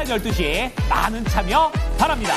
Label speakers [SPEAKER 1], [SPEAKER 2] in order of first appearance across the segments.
[SPEAKER 1] 12시 많은 참여 바랍니다.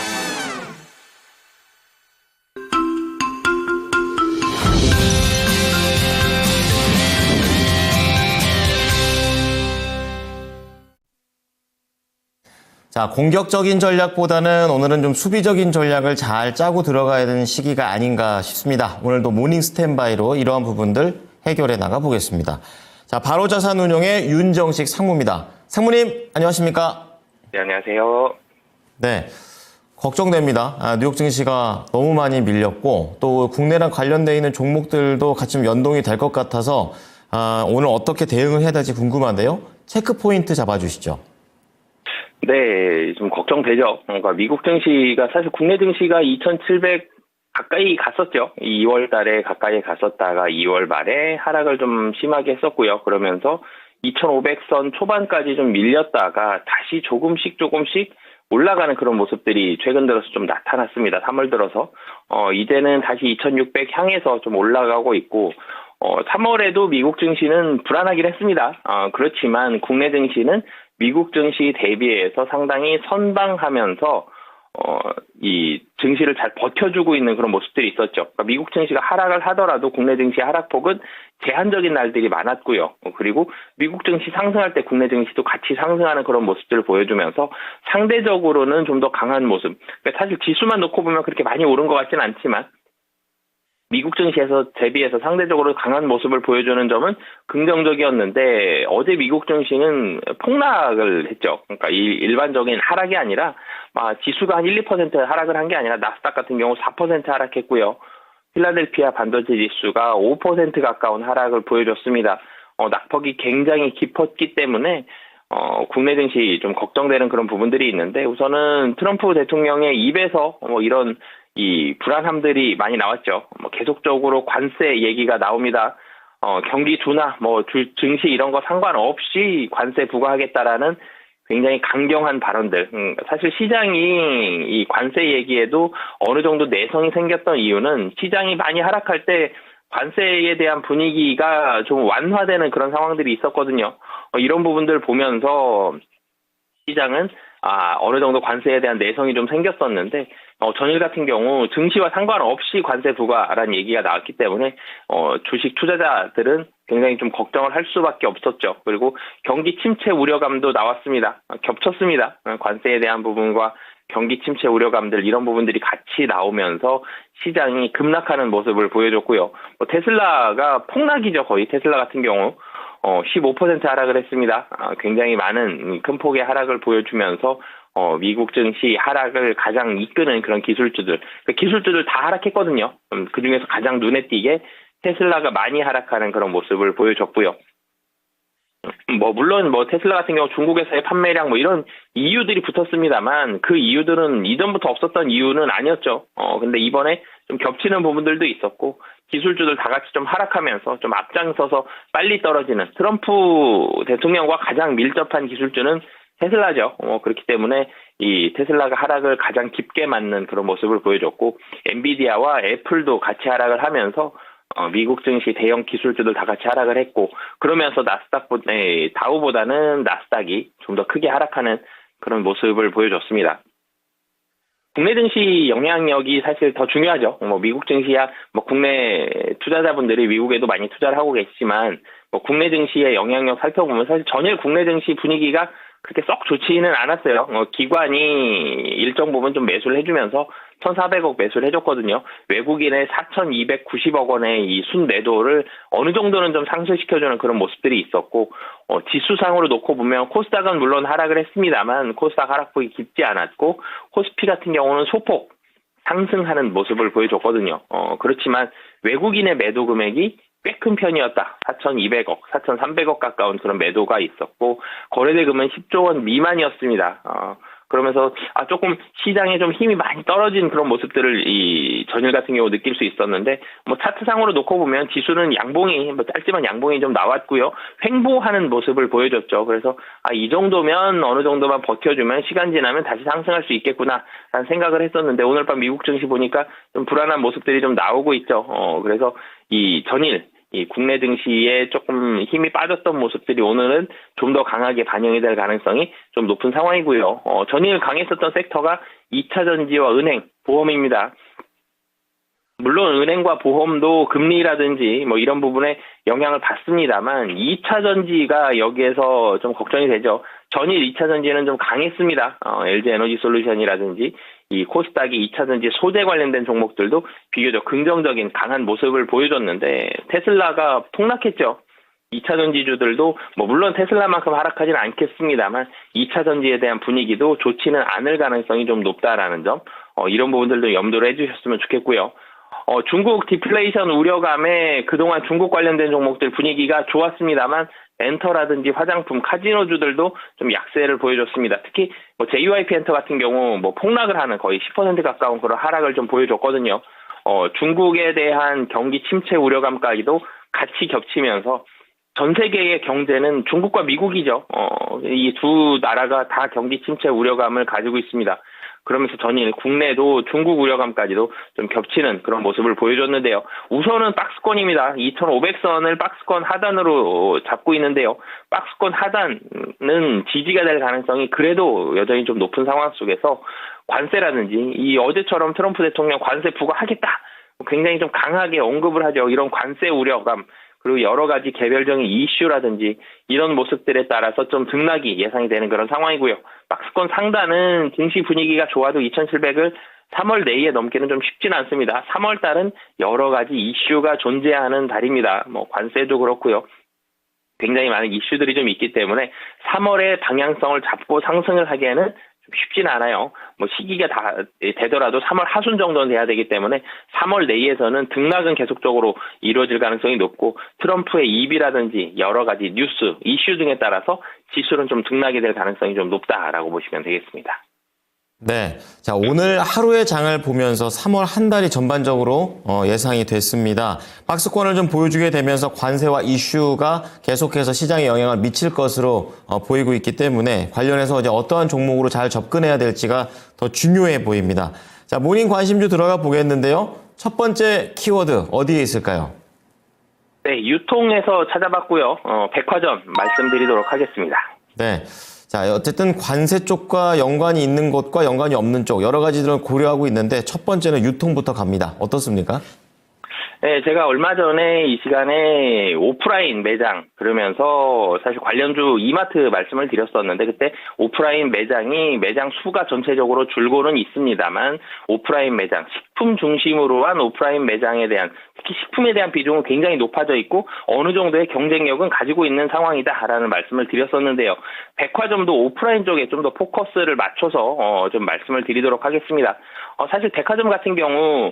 [SPEAKER 2] 자, 공격적인 전략보다는 오늘은 좀 수비적인 전략을 잘 짜고 들어가야 되는 시기가 아닌가 싶습니다. 오늘도 모닝 스탠바이로 이러한 부분들 해결해 나가 보겠습니다. 자, 바로자산운용의 윤정식 상무입니다. 상무님, 안녕하십니까?
[SPEAKER 3] 네, 안녕하세요.
[SPEAKER 2] 네, 걱정됩니다. 뉴욕 증시가 너무 많이 밀렸고 또 국내랑 관련되어 있는 종목들도 같이 좀 연동이 될 것 같아서 오늘 어떻게 대응을 해야 될지 궁금한데요. 체크 포인트 잡아주시죠.
[SPEAKER 3] 네, 좀 걱정되죠. 그러니까 미국 증시가 사실 국내 증시가 2,700 가까이 갔었죠. 2월 달에 가까이 갔었다가 2월 말에 하락을 좀 심하게 했었고요. 그러면서 2,500선 초반까지 좀 밀렸다가 다시 조금씩 올라가는 그런 모습들이 최근 들어서 좀 나타났습니다. 3월 들어서. 이제는 다시 2,600 향해서 좀 올라가고 있고, 3월에도 미국 증시는 불안하긴 했습니다. 그렇지만 국내 증시는 미국 증시 대비해서 상당히 선방하면서 이 증시를 잘 버텨주고 있는 그런 모습들이 있었죠. 그러니까 미국 증시가 하락을 하더라도 국내 증시 하락폭은 제한적인 날들이 많았고요. 그리고 미국 증시 상승할 때 국내 증시도 같이 상승하는 그런 모습들을 보여주면서 상대적으로는 좀 더 강한 모습. 그러니까 사실 지수만 놓고 보면 그렇게 많이 오른 것 같지는 않지만 미국 증시에서 대비해서 상대적으로 강한 모습을 보여주는 점은 긍정적이었는데 어제 미국 증시는 폭락을 했죠. 그러니까 일반적인 하락이 아니라 지수가 한 1, 2% 하락을 한 게 아니라 나스닥 같은 경우 4% 하락했고요. 필라델피아 반도체 지수가 5% 가까운 하락을 보여줬습니다. 낙폭이 굉장히 깊었기 때문에 국내 증시 좀 걱정되는 그런 부분들이 있는데 우선은 트럼프 대통령의 입에서 이런 이 불안함들이 많이 나왔죠. 계속적으로 관세 얘기가 나옵니다. 경기 둔화, 증시 이런 거 상관없이 관세 부과하겠다라는 굉장히 강경한 발언들. 사실 시장이 이 관세 얘기에도 어느 정도 내성이 생겼던 이유는 시장이 많이 하락할 때 관세에 대한 분위기가 좀 완화되는 그런 상황들이 있었거든요. 이런 부분들 보면서 시장은 어느 정도 관세에 대한 내성이 좀 생겼었는데 전일 같은 경우 증시와 상관없이 관세 부과라는 얘기가 나왔기 때문에 주식 투자자들은 굉장히 좀 걱정을 할 수밖에 없었죠. 그리고 경기 침체 우려감도 나왔습니다. 겹쳤습니다. 관세에 대한 부분과 경기 침체 우려감들 이런 부분들이 같이 나오면서 시장이 급락하는 모습을 보여줬고요. 테슬라가 폭락이죠. 거의 테슬라 같은 경우 15% 하락을 했습니다. 굉장히 많은 큰 폭의 하락을 보여주면서 미국 증시 하락을 가장 이끄는 그런 기술주들 다 하락했거든요. 그중에서 가장 눈에 띄게 테슬라가 많이 하락하는 그런 모습을 보여줬고요. 물론 테슬라 같은 경우 중국에서의 판매량 이런 이유들이 붙었습니다만 그 이유들은 이전부터 없었던 이유는 아니었죠. 근데 이번에 좀 겹치는 부분들도 있었고 기술주들 다 같이 좀 하락하면서 좀 앞장서서 빨리 떨어지는 트럼프 대통령과 가장 밀접한 기술주는 테슬라죠. 그렇기 때문에 이 테슬라가 하락을 가장 깊게 맞는 그런 모습을 보여줬고 엔비디아와 애플도 같이 하락을 하면서 미국 증시 대형 기술주들 다 같이 하락을 했고 그러면서 다우보다는 나스닥이 좀 더 크게 하락하는 그런 모습을 보여줬습니다. 국내 증시 영향력이 사실 더 중요하죠. 미국 증시야 국내 투자자분들이 미국에도 많이 투자를 하고 계시지만 국내 증시의 영향력 살펴보면 사실 전일 국내 증시 분위기가 그렇게 썩 좋지는 않았어요. 기관이 일정 부분 좀 매수를 해주면서 1,400억 매수를 해줬거든요. 외국인의 4,290억 원의 이 순매도를 어느 정도는 좀 상쇄시켜주는 그런 모습들이 있었고 지수상으로 놓고 보면 코스닥은 물론 하락을 했습니다만 코스닥 하락폭이 깊지 않았고 코스피 같은 경우는 소폭 상승하는 모습을 보여줬거든요. 그렇지만 외국인의 매도 금액이 꽤 큰 편이었다. 4,200억, 4,300억 가까운 그런 매도가 있었고 거래대금은 10조 원 미만이었습니다. 그러면서 조금 시장에 좀 힘이 많이 떨어진 그런 모습들을 이 전일 같은 경우 느낄 수 있었는데 차트상으로 놓고 보면 지수는 양봉이 짧지만 양봉이 좀 나왔고요. 횡보하는 모습을 보여줬죠. 그래서 이 정도면 어느 정도만 버텨주면 시간 지나면 다시 상승할 수 있겠구나라는 생각을 했었는데 오늘 밤 미국 증시 보니까 좀 불안한 모습들이 좀 나오고 있죠. 그래서 이 전일 이 국내 증시에 조금 힘이 빠졌던 모습들이 오늘은 좀 더 강하게 반영이 될 가능성이 좀 높은 상황이고요. 전일 강했었던 섹터가 2차 전지와 은행, 보험입니다. 물론 은행과 보험도 금리라든지 뭐 이런 부분에 영향을 받습니다만 2차 전지가 여기에서 좀 걱정이 되죠. 전일 2차 전지는 좀 강했습니다. LG 에너지 솔루션이라든지 이 코스닥이 2차 전지 소재 관련된 종목들도 비교적 긍정적인 강한 모습을 보여줬는데 테슬라가 폭락했죠. 2차 전지주들도 뭐 물론 테슬라만큼 하락하지는 않겠습니다만 2차 전지에 대한 분위기도 좋지는 않을 가능성이 좀 높다라는 점 이런 부분들도 염두를 해주셨으면 좋겠고요. 중국 디플레이션 우려감에 그동안 중국 관련된 종목들 분위기가 좋았습니다만 엔터라든지 화장품, 카지노주들도 좀 약세를 보여줬습니다. 특히 뭐 JYP 엔터 같은 경우 뭐 폭락을 하는 거의 10% 가까운 그런 하락을 좀 보여줬거든요. 중국에 대한 경기 침체 우려감까지도 같이 겹치면서 전 세계의 경제는 중국과 미국이죠. 이 두 나라가 다 경기 침체 우려감을 가지고 있습니다. 그러면서 전일 국내도 중국 우려감까지도 좀 겹치는 그런 모습을 보여줬는데요. 우선은 박스권입니다. 2,500선을 박스권 하단으로 잡고 있는데요. 박스권 하단은 지지가 될 가능성이 그래도 여전히 좀 높은 상황 속에서 관세라든지 이 어제처럼 트럼프 대통령 관세 부과하겠다. 굉장히 좀 강하게 언급을 하죠. 이런 관세 우려감. 그리고 여러 가지 개별적인 이슈라든지 이런 모습들에 따라서 좀 등락이 예상이 되는 그런 상황이고요. 박스권 상단은 증시 분위기가 좋아도 2,700을 3월 내에 넘기는 좀 쉽지는 않습니다. 3월 달은 여러 가지 이슈가 존재하는 달입니다. 뭐 관세도 그렇고요. 굉장히 많은 이슈들이 좀 있기 때문에 3월에 방향성을 잡고 상승을 하기에는 좀 쉽지는 않아요. 뭐 시기가 다 되더라도 3월 하순 정도는 돼야 되기 때문에 3월 내에서는 등락은 계속적으로 이루어질 가능성이 높고 트럼프의 입이라든지 여러 가지 뉴스, 이슈 등에 따라서 지수는 좀 등락이 될 가능성이 좀 높다라고 보시면 되겠습니다.
[SPEAKER 2] 네. 자, 오늘 하루의 장을 보면서 3월 한 달이 전반적으로 예상이 됐습니다. 박스권을 좀 보여주게 되면서 관세와 이슈가 계속해서 시장에 영향을 미칠 것으로 보이고 있기 때문에 관련해서 이제 어떠한 종목으로 잘 접근해야 될지가 더 중요해 보입니다. 자, 모닝 관심주 들어가 보겠는데요. 첫 번째 키워드 어디에 있을까요?
[SPEAKER 3] 네, 유통에서 찾아봤고요. 백화점 말씀드리도록 하겠습니다.
[SPEAKER 2] 네. 자, 어쨌든 관세 쪽과 연관이 있는 것과 연관이 없는 쪽 여러 가지들을 고려하고 있는데 첫 번째는 유통부터 갑니다. 어떻습니까?
[SPEAKER 3] 네, 제가 얼마 전에 이 시간에 오프라인 매장 그러면서 사실 관련주 이마트 말씀을 드렸었는데 그때 오프라인 매장 수가 전체적으로 줄고는 있습니다만 오프라인 매장, 식품 중심으로 한 오프라인 매장에 대한 특히 식품에 대한 비중은 굉장히 높아져 있고 어느 정도의 경쟁력은 가지고 있는 상황이다라는 말씀을 드렸었는데요. 백화점도 오프라인 쪽에 좀 더 포커스를 맞춰서 좀 말씀을 드리도록 하겠습니다. 사실 백화점 같은 경우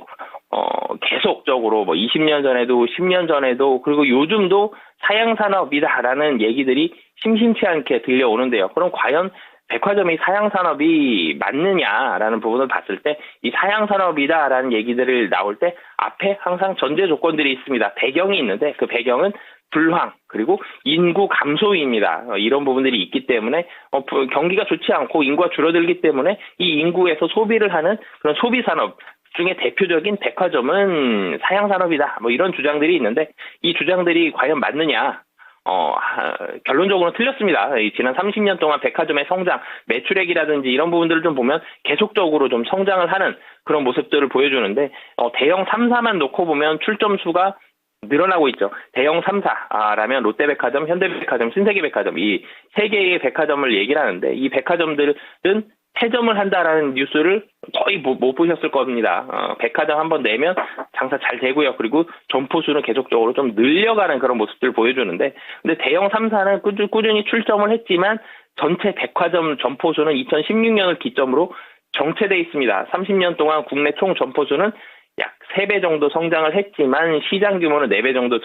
[SPEAKER 3] 계속적으로 뭐 20년 전에도 10년 전에도 그리고 요즘도 사양산업이다라는 얘기들이 심심치 않게 들려오는데요. 그럼 과연 백화점이 사양산업이 맞느냐라는 부분을 봤을 때 이 사양산업이다라는 얘기들을 나올 때 앞에 항상 전제 조건들이 있습니다. 배경이 있는데 그 배경은 불황 그리고 인구 감소입니다. 이런 부분들이 있기 때문에 경기가 좋지 않고 인구가 줄어들기 때문에 이 인구에서 소비를 하는 그런 소비산업 중에 대표적인 백화점은 사양산업이다. 뭐 이런 주장들이 있는데 이 주장들이 과연 맞느냐? 결론적으로는 틀렸습니다. 지난 30년 동안 백화점의 성장, 매출액이라든지 이런 부분들을 좀 보면 계속적으로 좀 성장을 하는 그런 모습들을 보여주는데 대형 3사만 놓고 보면 출점수가 늘어나고 있죠. 대형 3사라면 롯데백화점, 현대백화점, 신세계백화점 이 세 개의 백화점을 얘기를 하는데 이 백화점들은 폐점을 한다라는 뉴스를 거의 못 보셨을 겁니다. 백화점 한번 내면 장사 잘 되고요. 그리고 점포수는 계속적으로 좀 늘려가는 그런 모습들을 보여주는데 근데 대형 3사는 꾸준히 출점을 했지만 전체 백화점 점포수는 2016년을 기점으로 정체돼 있습니다. 30년 동안 국내 총 점포수는 약 3배 정도 성장을 했지만 시장 규모는 4배 정도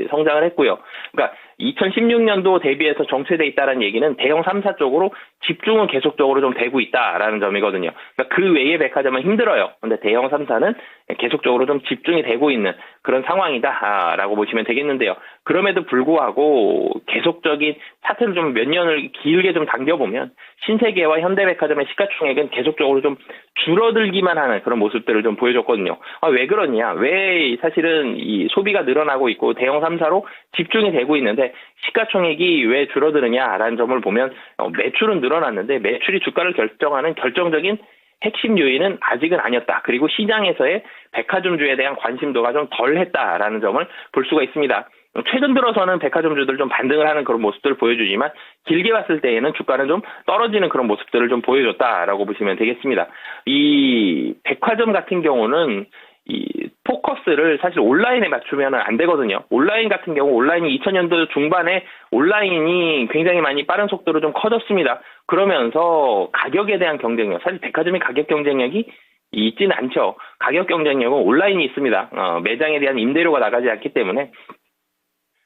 [SPEAKER 3] 성장을 했고요. 그러니까 2016년도 대비해서 정체돼 있다는 얘기는 대형 3사 쪽으로 집중은 계속적으로 좀 되고 있다라는 점이거든요. 그러니까 그 외의 백화점은 힘들어요. 근데 대형 3사는 계속적으로 좀 집중이 되고 있는 그런 상황이다라고 보시면 되겠는데요. 그럼에도 불구하고 계속적인 차트를 좀 몇 년을 길게 좀 당겨보면 신세계와 현대백화점의 시가총액은 계속적으로 좀 줄어들기만 하는 그런 모습들을 좀 보여줬거든요. 왜 그러냐? 왜 사실은 이 소비가 늘어나고 있고 대형 3사로 집중이 되고 있는데 시가총액이 왜 줄어드느냐라는 점을 보면 매출은 늘어났는데 매출이 주가를 결정하는 결정적인 핵심 요인은 아직은 아니었다. 그리고 시장에서의 백화점주에 대한 관심도가 좀 덜했다라는 점을 볼 수가 있습니다. 최근 들어서는 백화점주들 좀 반등을 하는 그런 모습들을 보여주지만 길게 봤을 때에는 주가는 좀 떨어지는 그런 모습들을 좀 보여줬다라고 보시면 되겠습니다. 이 백화점 같은 경우는 이 포커스를 사실 온라인에 맞추면 안 되거든요. 온라인 같은 경우 온라인이 2000년도 중반에 온라인이 굉장히 많이 빠른 속도로 좀 커졌습니다. 그러면서 가격에 대한 경쟁력, 사실 백화점의 가격 경쟁력이 있지는 않죠. 가격 경쟁력은 온라인이 있습니다. 매장에 대한 임대료가 나가지 않기 때문에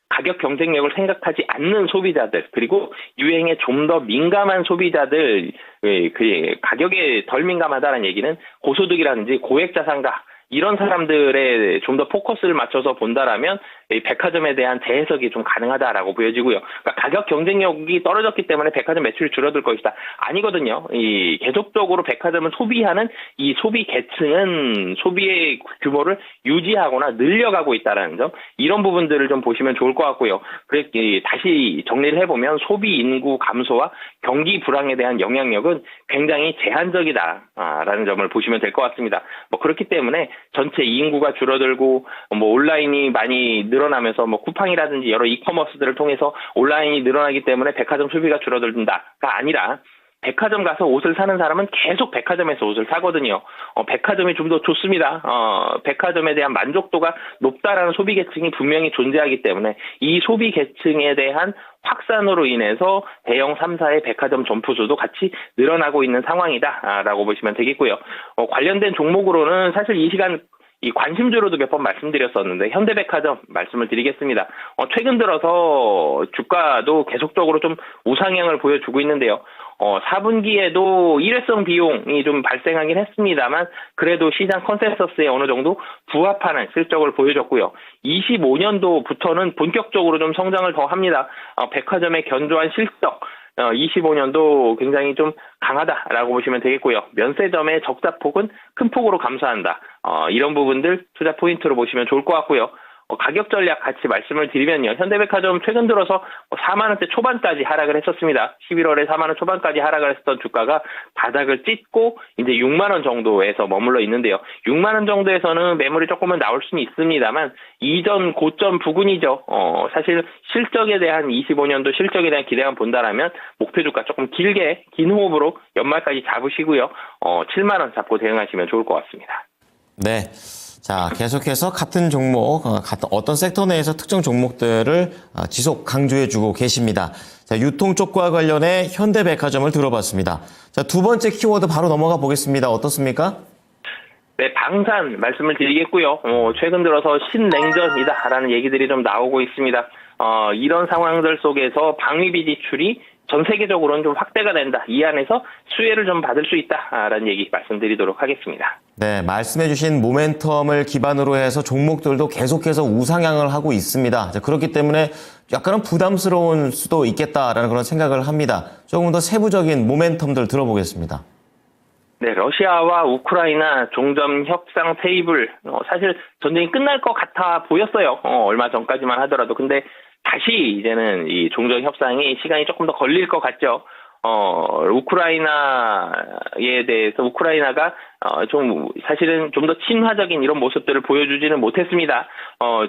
[SPEAKER 3] 가격 경쟁력을 생각하지 않는 소비자들, 그리고 유행에 좀 더 민감한 소비자들, 그 가격에 덜 민감하다는 얘기는 고소득이라든지 고액 자산가 이런 사람들의 좀 더 포커스를 맞춰서 본다라면 이 백화점에 대한 재해석이 좀 가능하다라고 보여지고요. 그러니까 가격 경쟁력이 떨어졌기 때문에 백화점 매출이 줄어들 것이다. 아니거든요. 이 계속적으로 백화점은 소비하는 이 소비 계층은 소비의 규모를 유지하거나 늘려가고 있다라는 점, 이런 부분들을 좀 보시면 좋을 것 같고요. 그래서 다시 정리를 해보면 소비 인구 감소와 경기 불황에 대한 영향력은 굉장히 제한적이다라는 점을 보시면 될 것 같습니다. 그렇기 때문에 전체 인구가 줄어들고 온라인이 많이 늘어나면서 쿠팡이라든지 여러 이커머스들을 통해서 온라인이 늘어나기 때문에 백화점 소비가 줄어든다가 아니라 백화점 가서 옷을 사는 사람은 계속 백화점에서 옷을 사거든요. 백화점이 좀 더 좋습니다. 백화점에 대한 만족도가 높다라는 소비 계층이 분명히 존재하기 때문에 이 소비 계층에 대한 확산으로 인해서 대형 3사의 백화점 점포수도 같이 늘어나고 있는 상황이다라고 보시면 되겠고요. 관련된 종목으로는 사실 이 시간 이 관심주로도 몇 번 말씀드렸었는데 현대백화점 말씀을 드리겠습니다. 최근 들어서 주가도 계속적으로 좀 우상향을 보여주고 있는데요. 4분기에도 일회성 비용이 좀 발생하긴 했습니다만 그래도 시장 컨센서스에 어느 정도 부합하는 실적을 보여줬고요. 25년도부터는 본격적으로 좀 성장을 더 합니다. 백화점의 견조한 실적, 25년도 굉장히 좀 강하다라고 보시면 되겠고요. 면세점의 적자폭은 큰 폭으로 감소한다. 이런 부분들 투자 포인트로 보시면 좋을 것 같고요. 가격 전략 같이 말씀을 드리면요. 현대백화점 최근 들어서 4만 원대 초반까지 하락을 했었습니다. 11월에 4만 원 초반까지 하락을 했었던 주가가 바닥을 찢고 이제 6만 원 정도에서 머물러 있는데요. 6만 원 정도에서는 매물이 조금은 나올 수는 있습니다만 이전 고점 부근이죠. 사실 실적에 대한 25년도 실적에 대한 기대감 본다라면 목표 주가 조금 길게 긴 호흡으로 연말까지 잡으시고요. 7만 원 잡고 대응하시면 좋을 것 같습니다.
[SPEAKER 2] 네. 자, 계속해서 같은 종목, 어떤 섹터 내에서 특정 종목들을 지속 강조해주고 계십니다. 자, 유통 쪽과 관련해 현대백화점을 들어봤습니다. 자, 두 번째 키워드 바로 넘어가 보겠습니다. 어떻습니까?
[SPEAKER 3] 네, 방산 말씀을 드리겠고요. 최근 들어서 신냉전이다라는 얘기들이 좀 나오고 있습니다. 이런 상황들 속에서 방위비 지출이 전 세계적으로는 좀 확대가 된다. 이 안에서 수혜를 좀 받을 수 있다라는 얘기 말씀드리도록 하겠습니다.
[SPEAKER 2] 네, 말씀해주신 모멘텀을 기반으로 해서 종목들도 계속해서 우상향을 하고 있습니다. 자, 그렇기 때문에 약간은 부담스러운 수도 있겠다라는 그런 생각을 합니다. 조금 더 세부적인 모멘텀들 들어보겠습니다.
[SPEAKER 3] 네, 러시아와 우크라이나 종전 협상 테이블, 사실 전쟁이 끝날 것 같아 보였어요. 얼마 전까지만 하더라도. 근데 다시 이제는 이 종전 협상이 시간이 조금 더 걸릴 것 같죠. 우크라이나에 대해서 우크라이나가 사실은 좀 더 친화적인 이런 모습들을 보여주지는 못했습니다.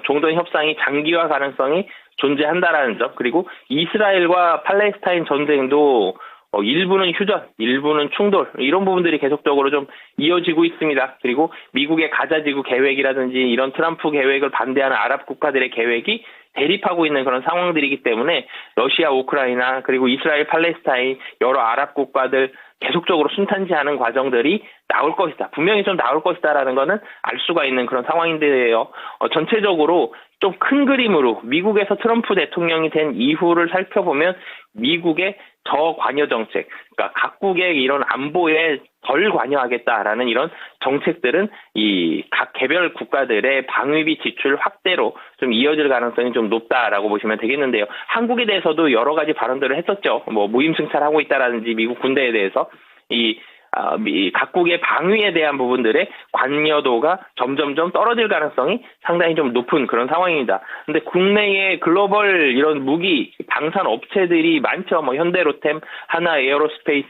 [SPEAKER 3] 종전 협상이 장기화 가능성이 존재한다라는 점, 그리고 이스라엘과 팔레스타인 전쟁도 일부는 휴전, 일부는 충돌, 이런 부분들이 계속적으로 좀 이어지고 있습니다. 그리고 미국의 가자지구 계획이라든지 이런 트럼프 계획을 반대하는 아랍 국가들의 계획이 대립하고 있는 그런 상황들이기 때문에 러시아, 우크라이나, 그리고 이스라엘, 팔레스타인, 여러 아랍 국가들 계속적으로 순탄지하는 과정들이 나올 것이다. 분명히 좀 나올 것이다라는 거는 알 수가 있는 그런 상황인데요. 전체적으로 좀 큰 그림으로 미국에서 트럼프 대통령이 된 이후를 살펴보면 미국의 저관여 정책, 그러니까 각국의 이런 안보에 덜 관여하겠다라는 이런 정책들은 이 각 개별 국가들의 방위비 지출 확대로 좀 이어질 가능성이 좀 높다라고 보시면 되겠는데요. 한국에 대해서도 여러 가지 발언들을 했었죠. 뭐 무임승차하고 있다라든지 미국 군대에 대해서 이 각국의 방위에 대한 부분들의 관여도가 점점점 떨어질 가능성이 상당히 좀 높은 그런 상황입니다. 근데 국내에 글로벌 이런 무기 방산 업체들이 많죠. 뭐 현대로템, 하나 에어로스페이스,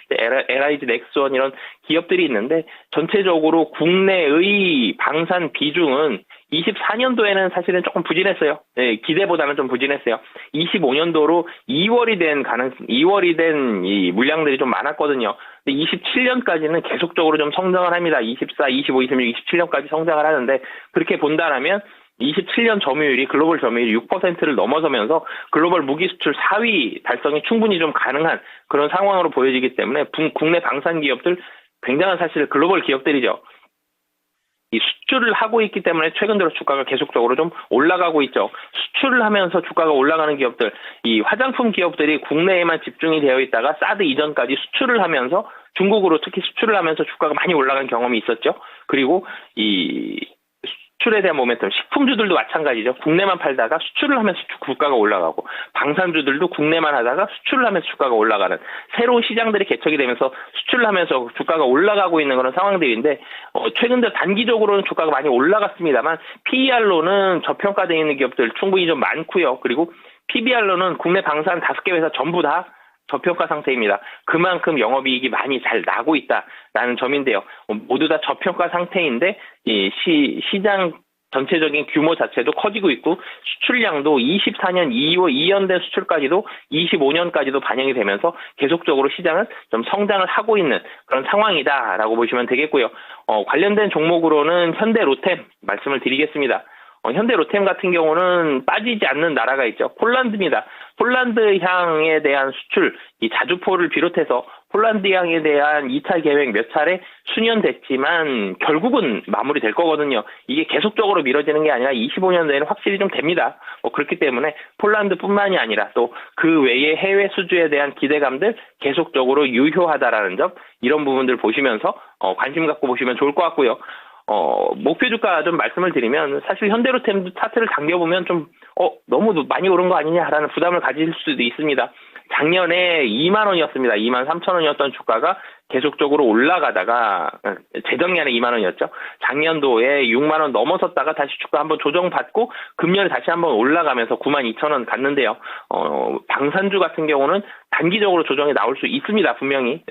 [SPEAKER 3] LIG 넥스원 이런 기업들이 있는데 전체적으로 국내의 방산 비중은 24년도에는 사실은 조금 부진했어요. 네, 기대보다는 좀 부진했어요. 25년도로 2월이 된 이 물량들이 좀 많았거든요. 근데 27년까지는 계속적으로 좀 성장을 합니다. 24, 25, 26, 27년까지 성장을 하는데 그렇게 본다라면 27년 점유율이 글로벌 점유율이 6%를 넘어서면서 글로벌 무기 수출 4위 달성이 충분히 좀 가능한 그런 상황으로 보여지기 때문에 국내 방산 기업들 굉장한 사실 글로벌 기업들이죠. 이 수출을 하고 있기 때문에 최근 들어 주가가 계속적으로 좀 올라가고 있죠. 수출을 하면서 주가가 올라가는 기업들, 이 화장품 기업들이 국내에만 집중이 되어 있다가 사드 이전까지 수출을 하면서 중국으로 특히 수출을 하면서 주가가 많이 올라간 경험이 있었죠. 그리고 이 수출에 대한 모멘텀, 식품주들도 마찬가지죠. 국내만 팔다가 수출을 하면서 주가가 올라가고 방산주들도 국내만 하다가 수출을 하면서 주가가 올라가는 새로운 시장들이 개척이 되면서 수출을 하면서 주가가 올라가고 있는 그런 상황들인데 최근 들어 단기적으로는 주가가 많이 올라갔습니다만 PER로는 저평가되어 있는 기업들 충분히 좀 많고요. 그리고 PBR로는 국내 방산 5개 회사 전부 다 저평가 상태입니다. 그만큼 영업이익이 많이 잘 나고 있다라는 점인데요. 모두 다 저평가 상태인데 이 시장 전체적인 규모 자체도 커지고 있고 수출량도 24년 2연된 수출까지도 25년까지도 반영이 되면서 계속적으로 시장은 좀 성장을 하고 있는 그런 상황이다라고 보시면 되겠고요. 관련된 종목으로는 현대로템 말씀을 드리겠습니다. 현대로템 같은 경우는 빠지지 않는 나라가 있죠. 폴란드입니다. 폴란드 향에 대한 수출, 이 자주포를 비롯해서 폴란드 향에 대한 2차 계획 몇 차례 수년됐지만 결국은 마무리될 거거든요. 이게 계속적으로 미뤄지는 게 아니라 25년도에는 확실히 좀 됩니다. 그렇기 때문에 폴란드뿐만이 아니라 또 그 외의 해외 수주에 대한 기대감들 계속적으로 유효하다라는 점, 이런 부분들 보시면서 관심 갖고 보시면 좋을 것 같고요. 목표 주가 좀 말씀을 드리면 사실 현대로템도 차트를 당겨보면 좀 너무 많이 오른 거 아니냐라는 부담을 가질 수도 있습니다. 작년에 2만 원이었습니다. 2만 3천 원이었던 주가가 계속적으로 올라가다가 재작년에 2만 원이었죠. 작년도에 6만 원 넘어섰다가 다시 주가 한번 조정받고 금년에 다시 한번 올라가면서 9만 2천 원 갔는데요. 방산주 같은 경우는 단기적으로 조정이 나올 수 있습니다. 분명히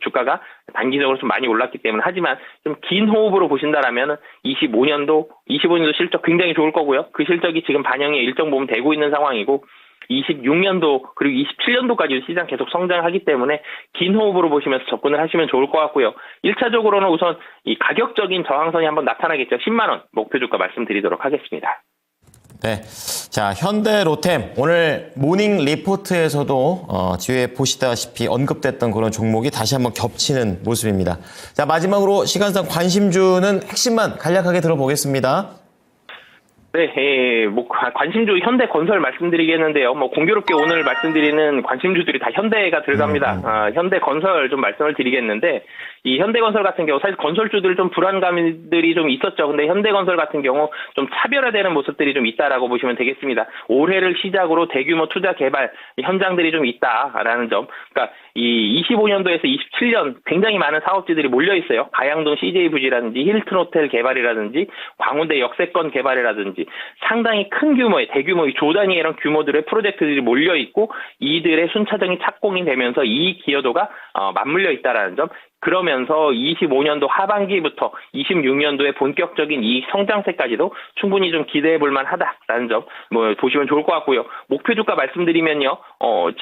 [SPEAKER 3] 주가가 단기적으로 좀 많이 올랐기 때문에. 하지만 좀 긴 호흡으로 보신다라면 25년도 실적 굉장히 좋을 거고요. 그 실적이 지금 반영이 일정 부분 되고 있는 상황이고 26년도 그리고 27년도까지 시장 계속 성장하기 때문에 긴 호흡으로 보시면서 접근을 하시면 좋을 것 같고요. 1차적으로는 우선 이 가격적인 저항선이 한번 나타나겠죠. 10만 원 목표 주가 말씀드리도록 하겠습니다.
[SPEAKER 2] 네, 자 현대로템 오늘 모닝 리포트에서도 뒤에 보시다시피 언급됐던 그런 종목이 다시 한번 겹치는 모습입니다. 자 마지막으로 시간상 관심주는 핵심만 간략하게 들어보겠습니다.
[SPEAKER 3] 네, 관심주 현대건설 말씀드리겠는데요. 공교롭게 오늘 말씀드리는 관심주들이 다 현대가 들어갑니다. 현대건설 좀 말씀을 드리겠는데, 이 현대건설 같은 경우 사실 건설주들 좀 불안감들이 좀 있었죠. 근데 현대건설 같은 경우 좀 차별화되는 모습들이 좀 있다라고 보시면 되겠습니다. 올해를 시작으로 대규모 투자 개발 현장들이 좀 있다라는 점. 그러니까 이 25년도에서 27년 굉장히 많은 사업지들이 몰려 있어요. 가양동 CJ부지라든지 힐튼 호텔 개발이라든지 광운대 역세권 개발이라든지 상당히 큰 규모의 대규모의 조단위의 이런 규모들의 프로젝트들이 몰려 있고 이들의 순차적인 착공이 되면서 이익 기여도가 맞물려 있다라는 점. 그러면서 25년도 하반기부터 26년도의 본격적인 이익 성장세까지도 충분히 좀 기대해 볼 만하다라는 점 보시면 좋을 것 같고요. 목표 주가 말씀드리면요.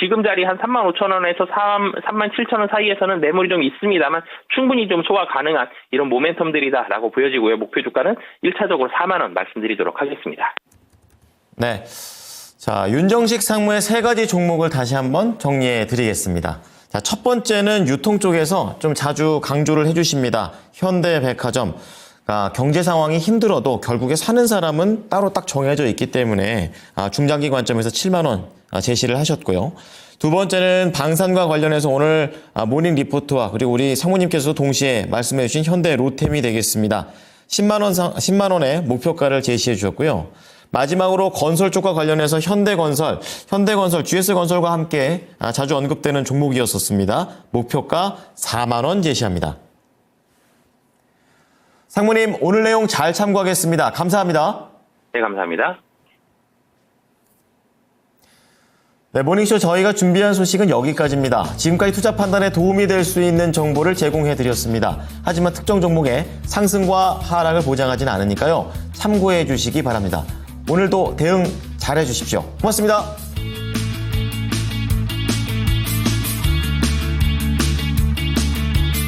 [SPEAKER 3] 지금 자리 한 35,000원에서 37,000원 사이에서는 매물이 좀 있습니다만 충분히 좀 소화 가능한 이런 모멘텀들이다라고 보여지고요. 목표 주가는 1차적으로 4만 원 말씀드리도록 하겠습니다.
[SPEAKER 2] 네. 자, 윤정식 상무의 3가지 종목을 다시 한번 정리해 드리겠습니다. 자, 첫 번째는 유통 쪽에서 좀 자주 강조를 해주십니다. 현대백화점. 경제 상황이 힘들어도 결국에 사는 사람은 따로 딱 정해져 있기 때문에 중장기 관점에서 7만 원 제시를 하셨고요. 두 번째는 방산과 관련해서 오늘 모닝 리포트와 그리고 우리 상무님께서도 동시에 말씀해 주신 현대 로템이 되겠습니다. 10만 원의 목표가를 제시해 주셨고요. 마지막으로 건설 쪽과 관련해서 현대건설 GS건설과 함께 자주 언급되는 종목이었었습니다. 목표가 4만 원 제시합니다. 상무님, 오늘 내용 잘 참고하겠습니다. 감사합니다.
[SPEAKER 3] 네, 감사합니다.
[SPEAKER 2] 네, 모닝쇼 저희가 준비한 소식은 여기까지입니다. 지금까지 투자 판단에 도움이 될 수 있는 정보를 제공해드렸습니다. 하지만 특정 종목의 상승과 하락을 보장하진 않으니까요. 참고해 주시기 바랍니다. 오늘도 대응 잘해 주십시오. 고맙습니다.